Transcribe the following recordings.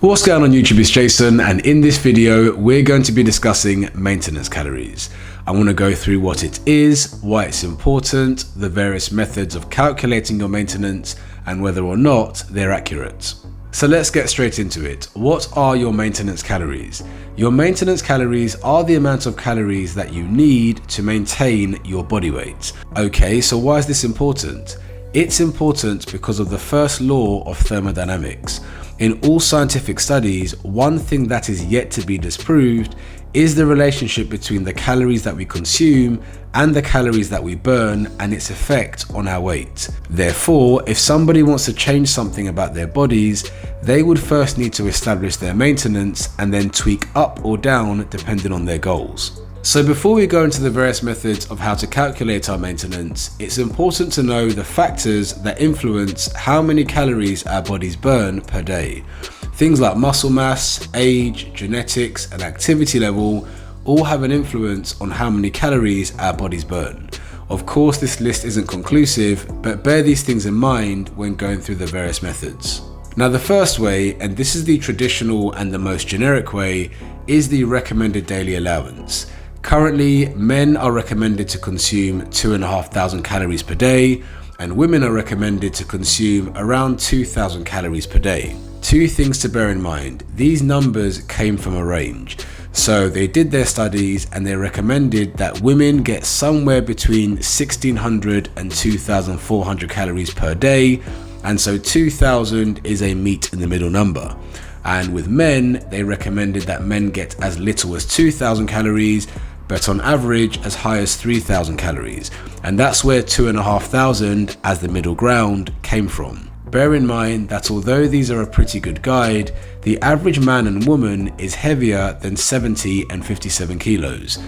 What's going on YouTube, it's Jason, and in this video we're going to be discussing maintenance calories. I want to go through what it is, why it's important, the various methods of calculating your maintenance, and whether or not they're accurate. So let's get straight into it. What are your maintenance calories? Your maintenance calories are the amount of calories that you need to maintain your body weight. Okay, so why is this important? It's important because of the first law of thermodynamics. In all scientific studies, one thing that is yet to be disproved is the relationship between the calories that we consume and the calories that we burn and its effect on our weight. Therefore, if somebody wants to change something about their bodies, they would first need to establish their maintenance and then tweak up or down depending on their goals. So before we go into the various methods of how to calculate our maintenance, it's important to know the factors that influence how many calories our bodies burn per day. Things like muscle mass, age, genetics, and activity level all have an influence on how many calories our bodies burn. Of course, this list isn't conclusive, but bear these things in mind when going through the various methods. Now the first way, and this is the traditional and the most generic way, is the recommended daily allowance. Currently, men are recommended to consume 2,500 calories per day, and women are recommended to consume around 2,000 calories per day. Two things to bear in mind: these numbers came from a range. So they did their studies and they recommended that women get somewhere between 1,600 and 2,400 calories per day, and so 2,000 is a meet in the middle number. And with men, they recommended that men get as little as 2,000 calories, but on average as high as 3,000 calories. And that's where 2,500 as the middle ground came from. Bear in mind that although these are a pretty good guide, the average man and woman is heavier than 70 and 57 kilos.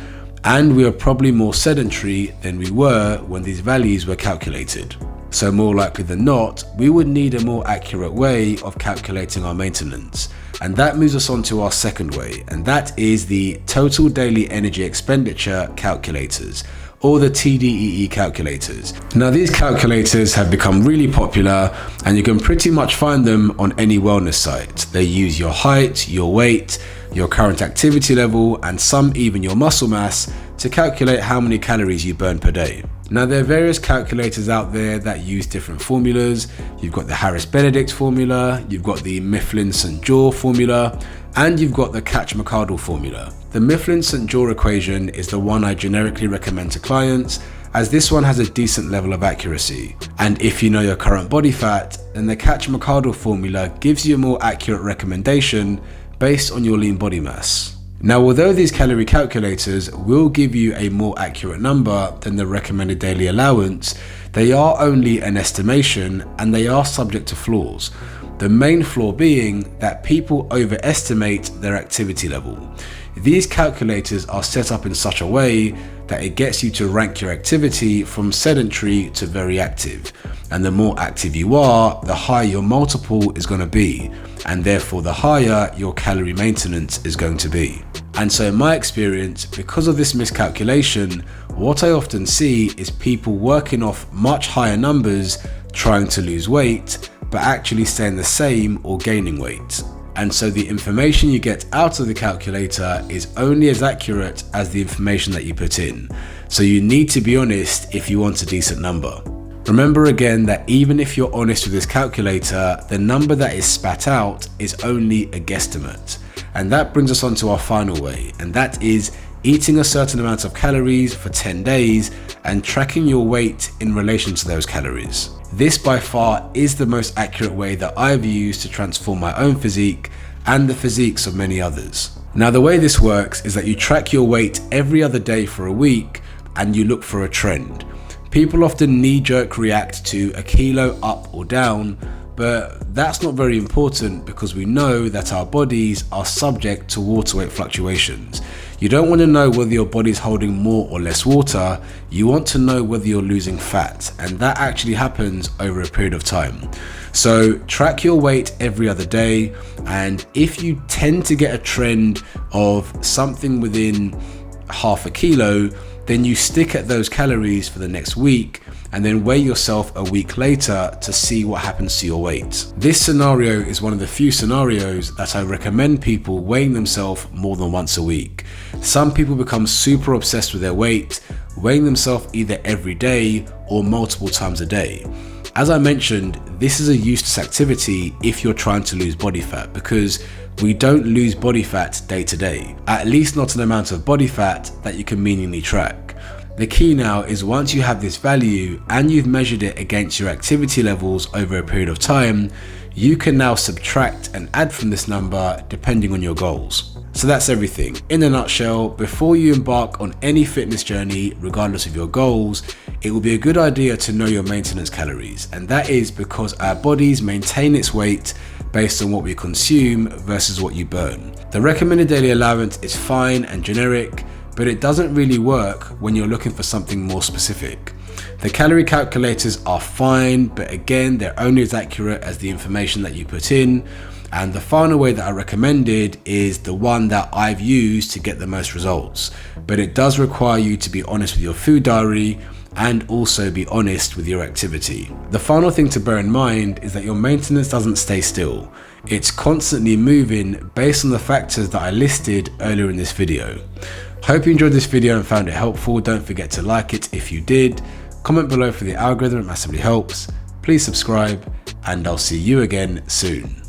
And we are probably more sedentary than we were when these values were calculated. So more likely than not, we would need a more accurate way of calculating our maintenance. And that moves us on to our second way, and that is the total daily energy expenditure calculators, or the TDEE calculators. Now these calculators have become really popular and you can pretty much find them on any wellness site. They use your height, your weight, your current activity level, and some even your muscle mass to calculate how many calories you burn per day. Now there are various calculators out there that use different formulas. You've got the Harris-Benedict formula, you've got the Mifflin-St. Jeor formula, and you've got the Katch-McArdle formula. The Mifflin-St. Jeor equation is the one I generically recommend to clients, as this one has a decent level of accuracy. And if you know your current body fat, then the Katch-McArdle formula gives you a more accurate recommendation based on your lean body mass. Now, although these calorie calculators will give you a more accurate number than the recommended daily allowance, they are only an estimation and they are subject to flaws. The main flaw being that people overestimate their activity level. These calculators are set up in such a way that it gets you to rank your activity from sedentary to very active. And the more active you are, the higher your multiple is going to be, and therefore the higher your calorie maintenance is going to be. And so in my experience, because of this miscalculation, what I often see is people working off much higher numbers trying to lose weight, but actually staying the same or gaining weight. And so the information you get out of the calculator is only as accurate as the information that you put in. So you need to be honest if you want a decent number. Remember again that even if you're honest with this calculator, the number that is spat out is only a guesstimate. And that brings us on to our final way, and that is eating a certain amount of calories for 10 days and tracking your weight in relation to those calories. This by far is the most accurate way that I've used to transform my own physique and the physiques of many others. Now the way this works is that you track your weight every other day for a week and you look for a trend. People often knee-jerk react to a kilo up or down, but that's not very important because we know that our bodies are subject to water weight fluctuations. You don't want to know whether your body's holding more or less water, you want to know whether you're losing fat, and that actually happens over a period of time. So track your weight every other day, and if you tend to get a trend of something within half a kilo, Then you stick at those calories for the next week and then weigh yourself a week later to see what happens to your weight. This scenario is one of the few scenarios that I recommend people weighing themselves more than once a week. Some people become super obsessed with their weight, weighing themselves either every day or multiple times a day. As I mentioned, this is a useless activity if you're trying to lose body fat, because we don't lose body fat day to day, at least not an amount of body fat that you can meaningfully track. The key now is once you have this value and you've measured it against your activity levels over a period of time, you can now subtract and add from this number depending on your goals. So that's everything. In a nutshell, before you embark on any fitness journey, regardless of your goals, it will be a good idea to know your maintenance calories. And that is because our bodies maintain its weight based on what we consume versus what you burn. The recommended daily allowance is fine and generic, but it doesn't really work when you're looking for something more specific. The calorie calculators are fine, but again, they're only as accurate as the information that you put in. And the final way that I recommended is the one that I've used to get the most results. But it does require you to be honest with your food diary and also be honest with your activity. The final thing to bear in mind is that your maintenance doesn't stay still. It's constantly moving based on the factors that I listed earlier in this video. Hope you enjoyed this video and found it helpful. Don't forget to like it if you did. Comment below for the algorithm, it massively helps. Please subscribe, and I'll see you again soon.